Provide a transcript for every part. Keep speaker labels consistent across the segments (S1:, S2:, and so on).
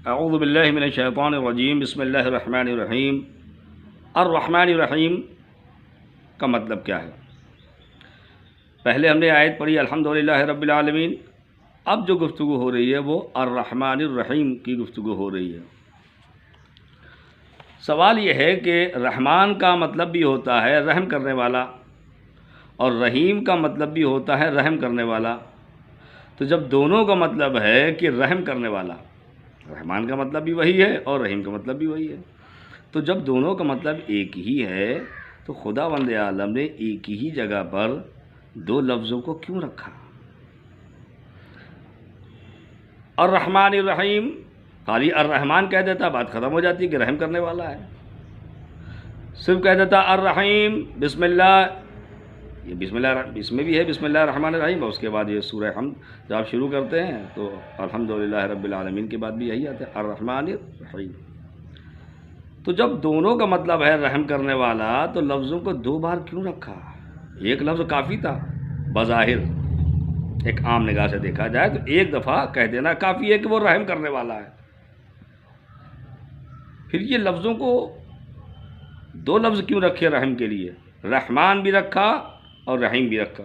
S1: اعوذ باللہ من الشیطان الرجیم، بسم اللہ الرحمن الرحیم۔ الرحمن الرحیم کا مطلب کیا ہے؟ پہلے ہم نے آیت پڑھی الحمدللہ رب العالمین، اب جو گفتگو ہو رہی ہے وہ الرحمن الرحیم کی گفتگو ہو رہی ہے۔ سوال یہ ہے کہ رحمان کا مطلب بھی ہوتا ہے رحم کرنے والا، اور رحیم کا مطلب بھی ہوتا ہے رحم کرنے والا۔ تو جب دونوں کا مطلب ہے کہ رحم کرنے والا، رحمان کا مطلب بھی وہی ہے اور رحیم کا مطلب بھی وہی ہے، تو جب دونوں کا مطلب ایک ہی ہے تو خداوند عالم نے ایک ہی جگہ پر دو لفظوں کو کیوں رکھا؟ الرحمن الرحیم، خالی الرحمن کہہ دیتا بات ختم ہو جاتی کہ رحم کرنے والا ہے، صرف کہہ دیتا الرحیم بسم اللہ، یہ بسم اللہ اس میں بھی ہے بسم اللہ الرحمن الرحیم، اور اس کے بعد یہ سورہ حمد جب آپ شروع کرتے ہیں تو الحمدللہ رب العالمین کے بعد بھی یہی آتا ہے الرحمن الرحیم۔ تو جب دونوں کا مطلب ہے رحم کرنے والا تو لفظوں کو دو بار کیوں رکھا؟ ایک لفظ کافی تھا بظاہر، ایک عام نگاہ سے دیکھا جائے تو ایک دفعہ کہہ دینا کافی ہے کہ وہ رحم کرنے والا ہے۔ پھر یہ لفظوں کو دو لفظ کیوں رکھے رحم کے لیے؟ رحمان بھی رکھا اور رحیم بھی رکھا۔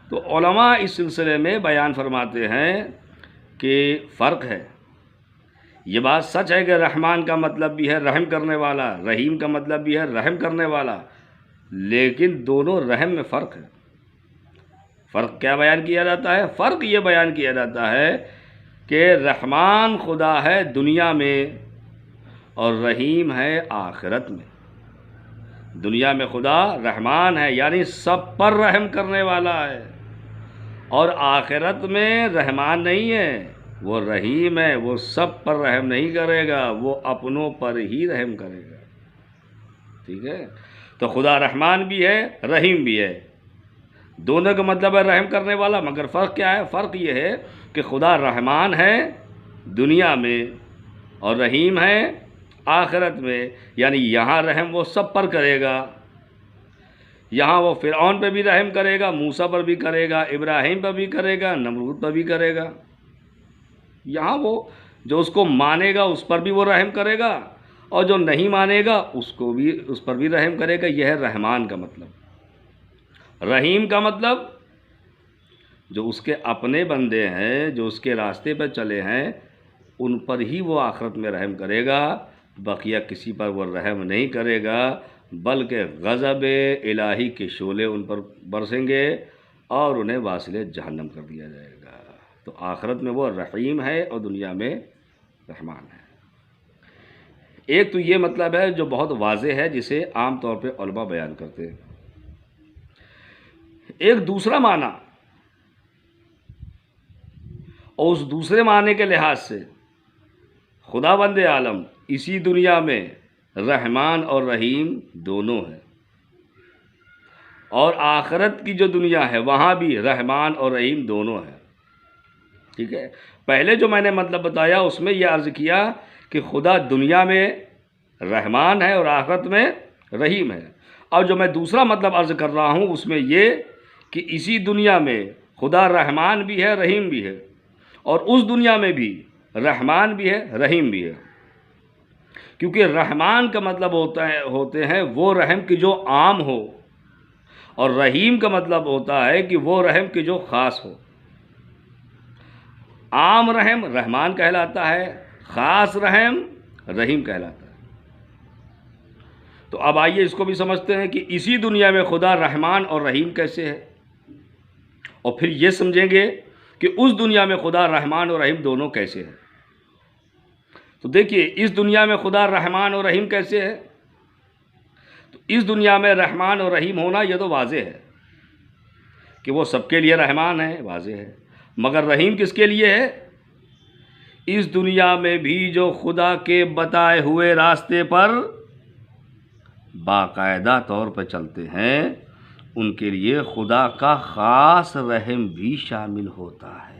S1: تو علماء اس سلسلے میں بیان فرماتے ہیں کہ فرق ہے۔ یہ بات سچ ہے کہ رحمان کا مطلب بھی ہے رحم کرنے والا، رحیم کا مطلب بھی ہے رحم کرنے والا، لیکن دونوں رحم میں فرق ہے۔ فرق کیا بیان کیا جاتا ہے؟ فرق یہ بیان کیا جاتا ہے کہ رحمان خدا ہے دنیا میں اور رحیم ہے آخرت میں۔ دنیا میں خدا رحمان ہے یعنی سب پر رحم کرنے والا ہے، اور آخرت میں رحمان نہیں ہے، وہ رحیم ہے، وہ سب پر رحم نہیں کرے گا، وہ اپنوں پر ہی رحم کرے گا۔ ٹھیک ہے؟ تو خدا رحمان بھی ہے رحیم بھی ہے، دونوں کا مطلب ہے رحم کرنے والا، مگر فرق کیا ہے؟ فرق یہ ہے کہ خدا رحمان ہے دنیا میں اور رحیم ہے آخرت میں، یعنی یہاں رحم وہ سب پر کرے گا، یہاں وہ فرعون پہ بھی رحم کرے گا، موسیٰ پر بھی کرے گا، ابراہیم پر بھی کرے گا، نمرود پر بھی کرے گا۔ یہاں وہ جو اس کو مانے گا اس پر بھی وہ رحم کرے گا، اور جو نہیں مانے گا اس پر بھی رحم کرے گا۔ یہ ہے رحمان کا مطلب۔ رحیم کا مطلب جو اس کے اپنے بندے ہیں، جو اس کے راستے پہ چلے ہیں، ان پر ہی وہ آخرت میں رحم کرے گا، بقیہ کسی پر وہ رحم نہیں کرے گا، بلکہ غضب الہی کے شعلے ان پر برسیں گے اور انہیں واصل جہنم کر دیا جائے گا۔ تو آخرت میں وہ رحیم ہے اور دنیا میں رحمان ہے۔ ایک تو یہ مطلب ہے جو بہت واضح ہے، جسے عام طور پہ علماء بیان کرتے ہیں۔ ایک دوسرا معنی، اور اس دوسرے معنی کے لحاظ سے خداوند عالم اسی دنیا میں رحمان اور رحیم دونوں ہیں، اور آخرت کی جو دنیا ہے وہاں بھی رحمان اور رحیم دونوں ہیں۔ ٹھیک ہے؟ پہلے جو میں نے مطلب بتایا اس میں یہ عرض کیا کہ خدا دنیا میں رحمان ہے اور آخرت میں رحیم ہے، اور جو میں دوسرا مطلب عرض کر رہا ہوں اس میں یہ کہ اسی دنیا میں خدا رحمان بھی ہے رحیم بھی ہے، اور اس دنیا میں بھی رحمان بھی ہے رحیم بھی ہے، کیونکہ رحمان کا مطلب ہوتے ہیں وہ رحم کی جو عام ہو، اور رحیم کا مطلب ہوتا ہے کہ وہ رحم کی جو خاص ہو۔ عام رحم رحمان کہلاتا ہے، خاص رحم رحیم کہلاتا ہے۔ تو اب آئیے اس کو بھی سمجھتے ہیں کہ اسی دنیا میں خدا رحمان اور رحیم کیسے ہے، اور پھر یہ سمجھیں گے کہ اس دنیا میں خدا رحمان اور رحیم دونوں کیسے ہیں۔ تو دیکھیے اس دنیا میں خدا رحمان اور رحیم کیسے ہے؟ تو اس دنیا میں رحمان اور رحیم ہونا یہ تو واضح ہے کہ وہ سب کے لیے رحمان ہے، واضح ہے، مگر رحیم کس کے لیے ہے؟ اس دنیا میں بھی جو خدا کے بتائے ہوئے راستے پر باقاعدہ طور پر چلتے ہیں ان کے لیے خدا کا خاص رحم بھی شامل ہوتا ہے۔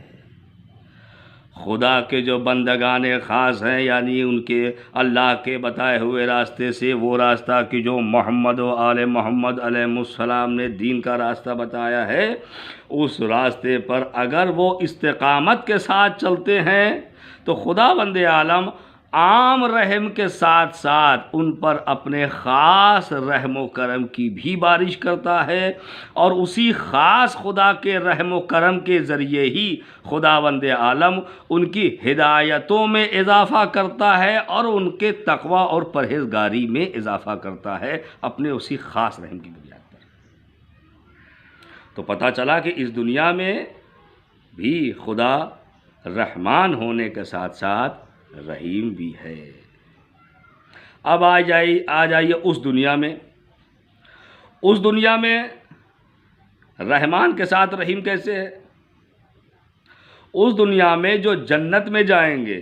S1: خدا کے جو بندگان خاص ہیں، یعنی ان کے اللہ کے بتائے ہوئے راستے سے وہ راستہ کہ جو محمد و آل محمد علیہ السلام نے دین کا راستہ بتایا ہے، اس راستے پر اگر وہ استقامت کے ساتھ چلتے ہیں تو خدا بند عالم عام رحم کے ساتھ ساتھ ان پر اپنے خاص رحم و کرم کی بھی بارش کرتا ہے، اور اسی خاص خدا کے رحم و کرم کے ذریعے ہی خدا بند عالم ان کی ہدایتوں میں اضافہ کرتا ہے اور ان کے تقوی اور پرہیزگاری میں اضافہ کرتا ہے اپنے اسی خاص رحم کی بنیاد پر۔ تو پتہ چلا کہ اس دنیا میں بھی خدا رحمان ہونے کے ساتھ ساتھ رحیم بھی ہے۔ اب آ جائیے اس دنیا میں۔ اس دنیا میں رحمان کے ساتھ رحیم کیسے ہے؟ اس دنیا میں جو جنت میں جائیں گے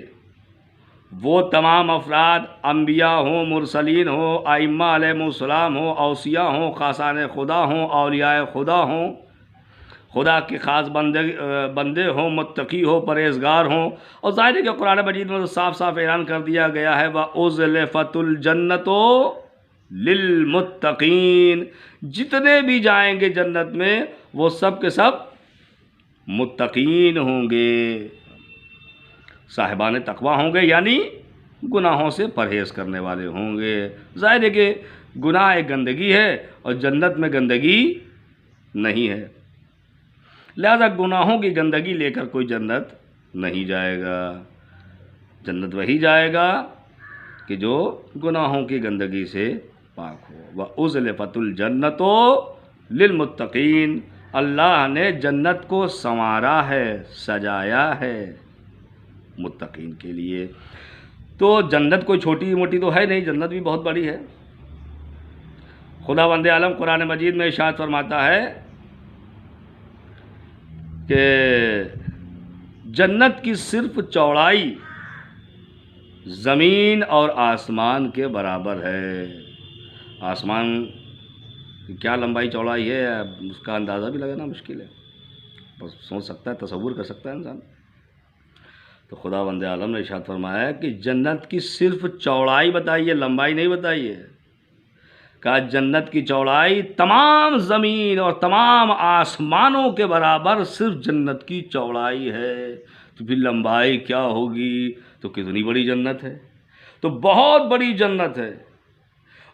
S1: وہ تمام افراد، انبیاء ہوں، مرسلین ہوں، ائمہ علیہم السلام ہوں، اوصیاء ہوں، خاصان خدا ہوں، اولیاء خدا ہوں، خدا کے خاص بندے ہوں، متقی ہوں، پرہیزگار ہوں، اور ظاہر ہے کہ قرآن مجید میں تو صاف صاف اعلان کر دیا گیا ہے وَأُزْلِفَتُ الْجَنَّةُ لِلْمُتَّقِينَ، جتنے بھی جائیں گے جنت میں وہ سب کے سب متقین ہوں گے، صاحبان تقوی ہوں گے، یعنی گناہوں سے پرہیز کرنے والے ہوں گے۔ ظاہر ہے کہ گناہ ایک گندگی ہے اور جنت میں گندگی نہیں ہے، لہذا گناہوں کی گندگی لے کر کوئی جنت نہیں جائے گا۔ جنت وہی جائے گا کہ جو گناہوں کی گندگی سے پاک ہو۔ وَأُزْلِفَتُ الْجَنَّةُ لِلْمُتَّقِينَ، اللہ نے جنت کو سنوارا ہے، سجایا ہے متقین کے لیے۔ تو جنت کوئی چھوٹی موٹی تو ہے نہیں، جنت بھی بہت بڑی ہے۔ خدا بند عالم قرآن مجید میں ارشاد فرماتا ہے کہ جنت کی صرف چوڑائی زمین اور آسمان کے برابر ہے۔ آسمان کی کیا لمبائی چوڑائی ہے اس کا اندازہ بھی لگانا مشکل ہے، بس سوچ سکتا ہے، تصور کر سکتا ہے انسان۔ تو خدا بند عالم نے ارشاد فرمایا ہے کہ جنت کی صرف چوڑائی بتائیے، لمبائی نہیں بتائیے، کہا جنت کی چوڑائی تمام زمین اور تمام آسمانوں کے برابر صرف جنت کی چوڑائی ہے، تو پھر لمبائی کیا ہوگی؟ تو کتنی بڑی جنت ہے، تو بہت بڑی جنت ہے،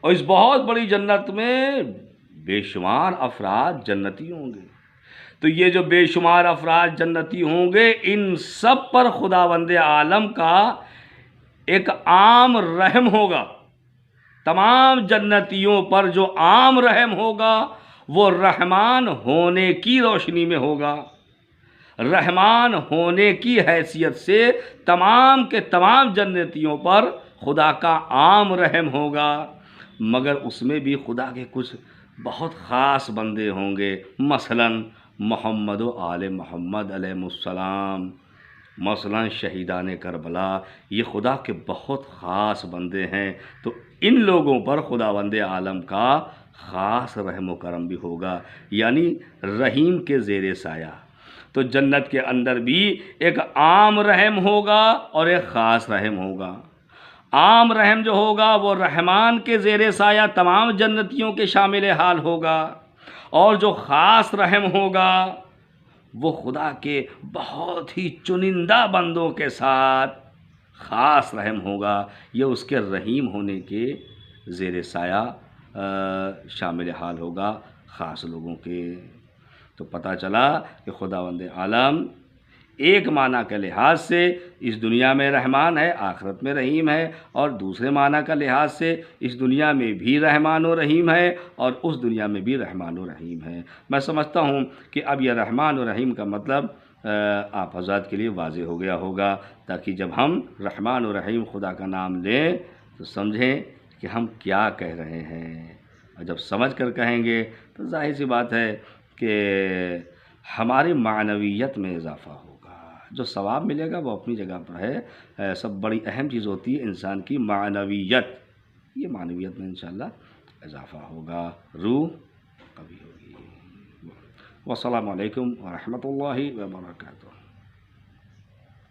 S1: اور اس بہت بڑی جنت میں بے شمار افراد جنتی ہوں گے۔ تو یہ جو بے شمار افراد جنتی ہوں گے، ان سب پر خداوند عالم کا ایک عام رحم ہوگا۔ تمام جنتیوں پر جو عام رحم ہوگا وہ رحمان ہونے کی روشنی میں ہوگا، رحمان ہونے کی حیثیت سے تمام کے تمام جنتیوں پر خدا کا عام رحم ہوگا، مگر اس میں بھی خدا کے کچھ بہت خاص بندے ہوں گے، مثلا محمد و آل محمد علیہ السلام، مثلا شہیدان کربلا، یہ خدا کے بہت خاص بندے ہیں۔ تو ان لوگوں پر خداوند عالم کا خاص رحم و کرم بھی ہوگا، یعنی رحیم کے زیر سایہ۔ تو جنت کے اندر بھی ایک عام رحم ہوگا اور ایک خاص رحم ہوگا۔ عام رحم جو ہوگا وہ رحمان کے زیر سایہ تمام جنتیوں کے شامل حال ہوگا، اور جو خاص رحم ہوگا وہ خدا کے بہت ہی چنندہ بندوں کے ساتھ خاص رحم ہوگا، یہ اس کے رحیم ہونے کے زیر سایہ شامل حال ہوگا خاص لوگوں کے۔ تو پتہ چلا کہ خداوند عالم ایک معنی کے لحاظ سے اس دنیا میں رحمان ہے، آخرت میں رحیم ہے، اور دوسرے معنی کا لحاظ سے اس دنیا میں بھی رحمان و رحیم ہے اور اس دنیا میں بھی رحمان و رحیم ہے۔ میں سمجھتا ہوں کہ اب یہ رحمان و رحیم کا مطلب آپ حضرات کے لیے واضح ہو گیا ہوگا، تاکہ جب ہم رحمان و رحیم خدا کا نام لیں تو سمجھیں کہ ہم کیا کہہ رہے ہیں، اور جب سمجھ کر کہیں گے تو ظاہر سی بات ہے کہ ہماری معنویت میں اضافہ ہوگا۔ جو ثواب ملے گا وہ اپنی جگہ پر ہے، سب بڑی اہم چیز ہوتی ہے انسان کی معنویت، یہ معنویت میں انشاءاللہ اضافہ ہوگا، روح قوی ہوگی۔ والسلام علیکم ورحمۃ اللہ وبرکاتہ۔